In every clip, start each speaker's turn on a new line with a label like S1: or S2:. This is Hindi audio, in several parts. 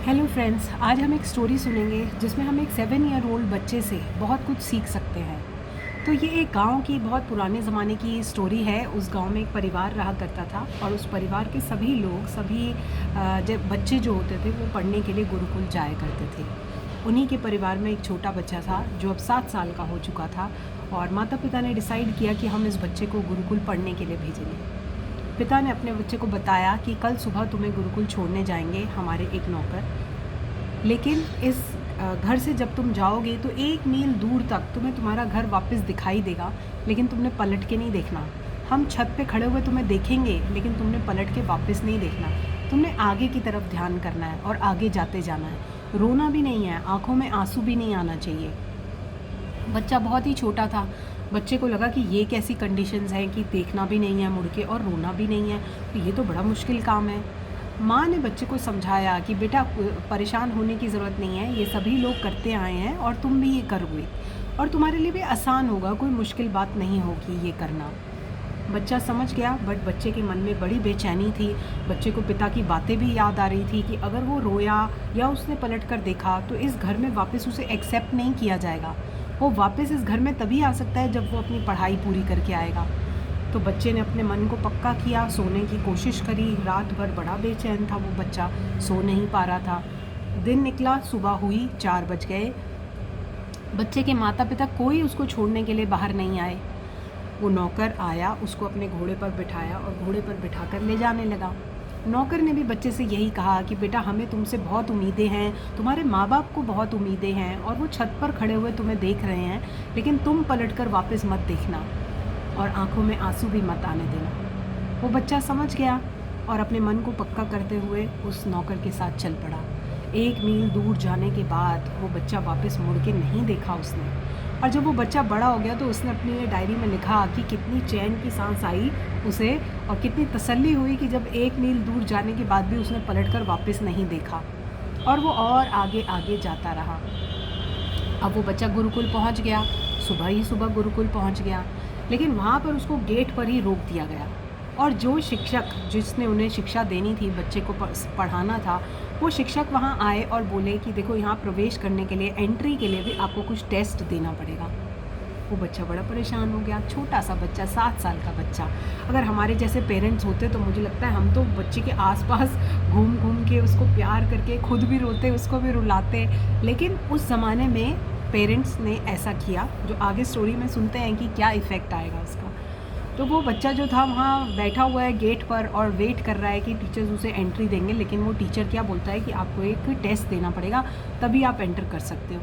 S1: हेलो फ्रेंड्स, आज हम एक स्टोरी सुनेंगे जिसमें हम एक 7 ईयर ओल्ड बच्चे से बहुत कुछ सीख सकते हैं। तो ये एक गांव की बहुत पुराने ज़माने की स्टोरी है। उस गांव में एक परिवार रहा करता था और उस परिवार के सभी लोग जब बच्चे जो होते थे वो पढ़ने के लिए गुरुकुल जाया करते थे। उन्हीं के परिवार में एक छोटा बच्चा था जो अब 7 साल का हो चुका था और माता पिता ने डिसाइड किया कि हम इस बच्चे को गुरुकुल पढ़ने के लिए भेजेंगे। पिता ने अपने बच्चे को बताया कि कल सुबह तुम्हें गुरुकुल छोड़ने जाएंगे हमारे एक नौकर, लेकिन इस घर से जब तुम जाओगे तो 1 मील दूर तक तुम्हें तुम्हारा घर वापस दिखाई देगा, लेकिन तुमने पलट के नहीं देखना। हम छत पे खड़े हुए तुम्हें देखेंगे, लेकिन तुमने पलट के वापस नहीं देखना। तुमने आगे की तरफ ध्यान करना है और आगे जाते जाना है। रोना भी नहीं है, आँखों में आंसू भी नहीं आना चाहिए। बच्चा बहुत ही छोटा था। बच्चे को लगा कि ये कैसी कंडीशंस हैं कि देखना भी नहीं है मुड़ के और रोना भी नहीं है, तो ये तो बड़ा मुश्किल काम है। माँ ने बच्चे को समझाया कि बेटा परेशान होने की ज़रूरत नहीं है, ये सभी लोग करते आए हैं और तुम भी ये करोगे और तुम्हारे लिए भी आसान होगा, कोई मुश्किल बात नहीं होगी ये करना। बच्चा समझ गया, बट बच्चे के मन में बड़ी बेचैनी थी। बच्चे को पिता की बातें भी याद आ रही थी कि अगर वो रोया या उसने पलट कर देखा तो इस घर में वापस उसे एक्सेप्ट नहीं किया जाएगा। वो वापस इस घर में तभी आ सकता है जब वो अपनी पढ़ाई पूरी करके आएगा। तो बच्चे ने अपने मन को पक्का किया, सोने की कोशिश करी। रात भर बड़ा बेचैन था वो बच्चा, सो नहीं पा रहा था। दिन निकला, सुबह हुई, 4 बज गए। बच्चे के माता पिता कोई उसको छोड़ने के लिए बाहर नहीं आए। वो नौकर आया, उसको अपने घोड़े पर बिठाया और घोड़े पर बिठाकर ले जाने लगा। नौकर ने भी बच्चे से यही कहा कि बेटा हमें तुमसे बहुत उम्मीदें हैं, तुम्हारे माँ बाप को बहुत उम्मीदें हैं और वो छत पर खड़े हुए तुम्हें देख रहे हैं, लेकिन तुम पलटकर वापस मत देखना और आंखों में आंसू भी मत आने देना। वो बच्चा समझ गया और अपने मन को पक्का करते हुए उस नौकर के साथ चल पड़ा। 1 मील दूर जाने के बाद वो बच्चा वापस मुड़ के नहीं देखा उसने। और जब वो बच्चा बड़ा हो गया तो उसने अपनी डायरी में लिखा कि कितनी चैन की सांस आई उसे और कितनी तसल्ली हुई कि जब 1 मील दूर जाने के बाद भी उसने पलटकर वापस नहीं देखा और वो और आगे आगे जाता रहा। अब वो बच्चा गुरुकुल पहुंच गया, सुबह ही सुबह गुरुकुल पहुंच गया, लेकिन वहाँ पर उसको गेट पर ही रोक दिया गया और जो शिक्षक जिसने उन्हें शिक्षा देनी थी, बच्चे को पढ़ाना था, वो शिक्षक वहाँ आए और बोले कि देखो यहाँ प्रवेश करने के लिए, एंट्री के लिए भी आपको कुछ टेस्ट देना पड़ेगा। वो बच्चा बड़ा परेशान हो गया, छोटा सा बच्चा, 7 साल का बच्चा। अगर हमारे जैसे पेरेंट्स होते तो मुझे लगता है हम तो बच्चे के आसपास घूम घूम के उसको प्यार करके खुद भी रोते, उसको भी रुलाते, लेकिन उस ज़माने में पेरेंट्स ने ऐसा किया। जो आगे स्टोरी में सुनते हैं कि क्या इफ़ेक्ट आएगा उसका। तो वो बच्चा जो था वहाँ बैठा हुआ है गेट पर और वेट कर रहा है कि टीचर्स उसे एंट्री देंगे, लेकिन वो टीचर क्या बोलता है कि आपको एक टेस्ट देना पड़ेगा, तभी आप एंटर कर सकते हो।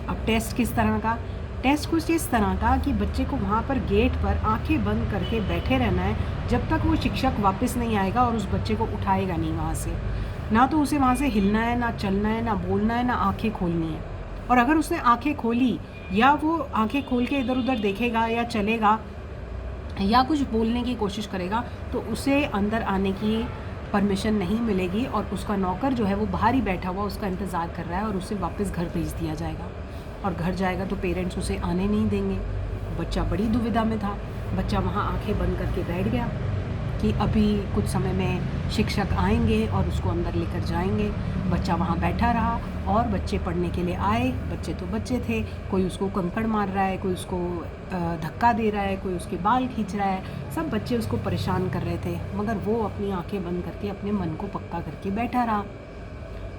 S1: अब टेस्ट किस तरह का? टेस्ट कुछ इस तरह का कि बच्चे को वहाँ पर गेट पर आंखें बंद करके बैठे रहना है जब तक वो शिक्षक वापस नहीं आएगा और उस बच्चे को उठाएगा नहीं वहाँ से। ना तो उसे वहाँ से हिलना है, ना चलना है, ना बोलना है, ना आँखें खोलनी है। और अगर उसने आँखें खोली या वो आँखें खोल के इधर उधर देखेगा या चलेगा या कुछ बोलने की कोशिश करेगा तो उसे अंदर आने की परमिशन नहीं मिलेगी और उसका नौकर जो है वो बाहर ही बैठा हुआ उसका इंतज़ार कर रहा है और उसे वापस घर भेज दिया जाएगा। और घर जाएगा तो पेरेंट्स उसे आने नहीं देंगे। बच्चा बड़ी दुविधा में था। बच्चा वहाँ आंखें बंद करके बैठ गया कि अभी कुछ समय में शिक्षक आएंगे और उसको अंदर लेकर जाएंगे। बच्चा वहाँ बैठा रहा और बच्चे पढ़ने के लिए आए। बच्चे तो बच्चे थे, कोई उसको कंकड़ मार रहा है, कोई उसको धक्का दे रहा है, कोई उसके बाल खींच रहा है, सब बच्चे उसको परेशान कर रहे थे, मगर वो अपनी आंखें बंद करके अपने मन को पक्का करके बैठा रहा।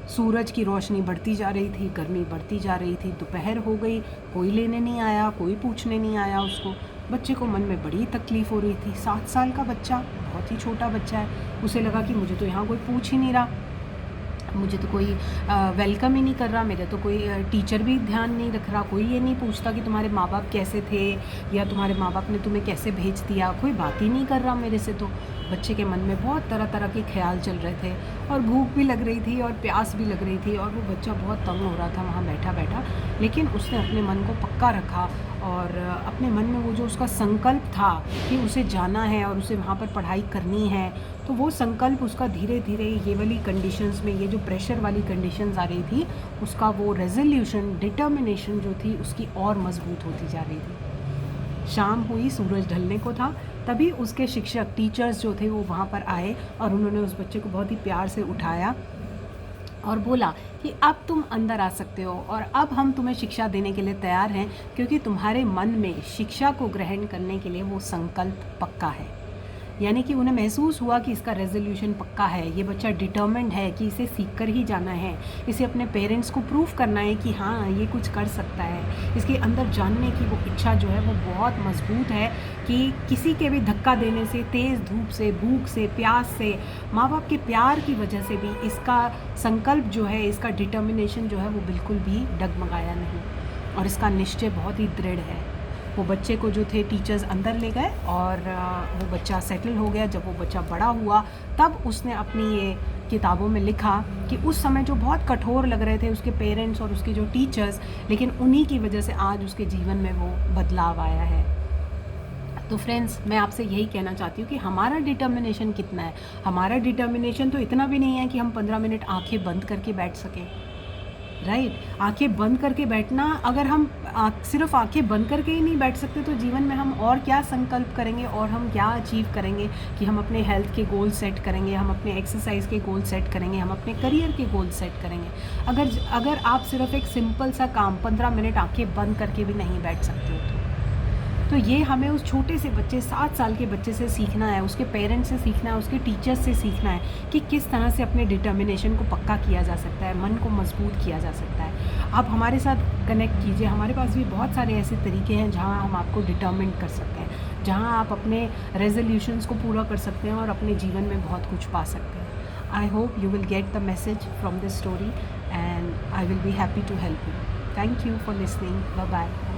S1: सूरज की रोशनी बढ़ती जा रही थी, गर्मी बढ़ती जा रही थी, दोपहर हो गई, कोई लेने नहीं आया, कोई पूछने नहीं आया उसको। बच्चे को मन में बड़ी तकलीफ़ हो रही थी। 7 साल का बच्चा, बहुत ही छोटा बच्चा है। उसे लगा कि मुझे तो यहाँ कोई पूछ ही नहीं रहा, मुझे तो कोई वेलकम ही नहीं कर रहा, मेरे तो कोई टीचर भी ध्यान नहीं रख रहा, कोई ये नहीं पूछता कि तुम्हारे माँ बाप कैसे थे या तुम्हारे माँ बाप ने तुम्हें कैसे भेज दिया, कोई बात ही नहीं कर रहा मेरे से। तो बच्चे के मन में बहुत तरह तरह के ख्याल चल रहे थे और भूख भी लग रही थी और प्यास भी लग रही थी और वो बच्चा बहुत तंग हो रहा था वहाँ बैठा बैठा। लेकिन उसने अपने मन को पक्का रखा और अपने मन में वो जो उसका संकल्प था कि उसे जाना है और उसे वहाँ पर पढ़ाई करनी है, तो वो संकल्प उसका धीरे धीरे ये वाली कंडीशंस में, ये जो प्रेशर वाली कंडीशंस आ रही थी, उसका वो रेजोल्यूशन, डिटर्मिनेशन जो थी उसकी और मजबूत होती जा रही थी। शाम हुई, सूरज ढलने को था, तभी उसके शिक्षक, टीचर्स जो थे वो वहाँ पर आए और उन्होंने उस बच्चे को बहुत ही प्यार से उठाया और बोला कि अब तुम अंदर आ सकते हो और अब हम तुम्हें शिक्षा देने के लिए तैयार हैं, क्योंकि तुम्हारे मन में शिक्षा को ग्रहण करने के लिए वो संकल्प पक्का है। यानी कि उन्हें महसूस हुआ कि इसका रेजोल्यूशन पक्का है, ये बच्चा डिटर्मिन्ड है कि इसे सीख कर ही जाना है, इसे अपने पेरेंट्स को प्रूव करना है कि हाँ ये कुछ कर सकता है। इसके अंदर जानने की वो इच्छा जो है वो बहुत मजबूत है कि किसी के भी धक्का देने से, तेज़ धूप से, भूख से, प्यास से, माँ बाप के प्यार की वजह से भी इसका संकल्प जो है, इसका डिटर्मिनेशन जो है वो बिल्कुल भी डगमगाया नहीं और इसका निश्चय बहुत ही दृढ़ है। वो बच्चे को जो थे टीचर्स अंदर ले गए और वो बच्चा सेटल हो गया। जब वो बच्चा बड़ा हुआ तब उसने अपनी ये किताबों में लिखा कि उस समय जो बहुत कठोर लग रहे थे उसके पेरेंट्स और उसके जो टीचर्स, लेकिन उन्हीं की वजह से आज उसके जीवन में वो बदलाव आया है। तो फ्रेंड्स, मैं आपसे यही कहना चाहती हूँ कि हमारा डिटर्मिनेशन कितना है। हमारा डिटर्मिनेशन तो इतना भी नहीं है कि हम 15 मिनट आंखें बंद करके बैठ सकें, राइट। आंखें बंद करके बैठना, अगर हम सिर्फ आंखें बंद करके ही नहीं बैठ सकते तो जीवन में हम और क्या संकल्प करेंगे और हम क्या अचीव करेंगे कि हम अपने हेल्थ के गोल सेट करेंगे, हम अपने एक्सरसाइज के गोल सेट करेंगे, हम अपने करियर के गोल सेट करेंगे। अगर आप सिर्फ एक सिंपल सा काम 15 मिनट आंखें बंद करके भी नहीं बैठ सकते हो तो ये हमें उस छोटे से बच्चे, 7 साल के बच्चे से सीखना है, उसके पेरेंट्स से सीखना है, उसके टीचर्स से सीखना है कि किस तरह से अपने डिटर्मिनेशन को पक्का किया जा सकता है, मन को मजबूत किया जा सकता है। आप हमारे साथ कनेक्ट कीजिए, हमारे पास भी बहुत सारे ऐसे तरीके हैं जहाँ हम आपको डिटर्मिन कर सकते हैं, जहाँ आप अपने रेजोल्यूशंस को पूरा कर सकते हैं और अपने जीवन में बहुत कुछ पा सकते हैं। I hope you will get the message from this story and I will be happy to help you. Thank you for listening. Bye bye.